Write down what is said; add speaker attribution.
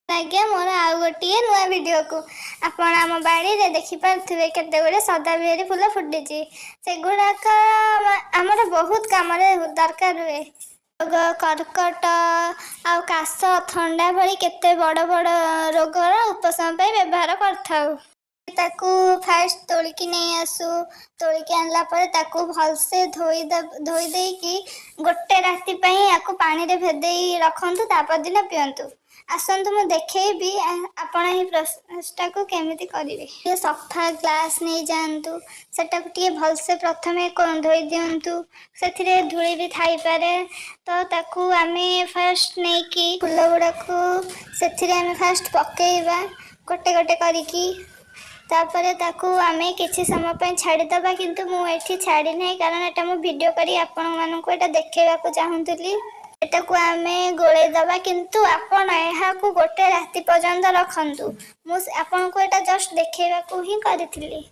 Speaker 1: आज्ञा मोर आउ गोटे नुआ वीडियो को आपण आम बाड़ी देखि पारे केते गुड़े सदाबिहारी फूल फुटी से गुड़ाक आमर बहुत कम दरकार हुए। कर्कट आ काश थंडा भली केते बड़ बड़ रोगर उपशम व्यवहार करताकू फास्ट तोलिकी नहीं आसू तोलिकी आनला परे ताकू भलसे धोई देकी गोटे राति याकू पानी रे भेदेई रखंतु तापर दिन पियंतु। आसतु मु देखी आपण ही प्रोसेसटा को केमिति करिवे। सफा ग्लास नहीं जातु सेटा टे भलसे प्रथम धोई दिंतु से धूली भी थाई पारे तो ताकू आमे फास्ट नहीं कि फूल गुड़ा को से फास्ट पकेबा गोटे गोटे करिकी तापरे ताकू आमे किछि समय पे छाड़ीदबा किंतु मु एठी छाड़ी नहीं कारण एटा मु वीडियो करी आपण मानकू एटा देखेबा को चाहूतली। एटा को आमे गोळे दबा किंतु आपण एहा को गोटे राति पर्यंत रखंतु मु आपण को एटा जस्ट देखेबा को ही करथिली।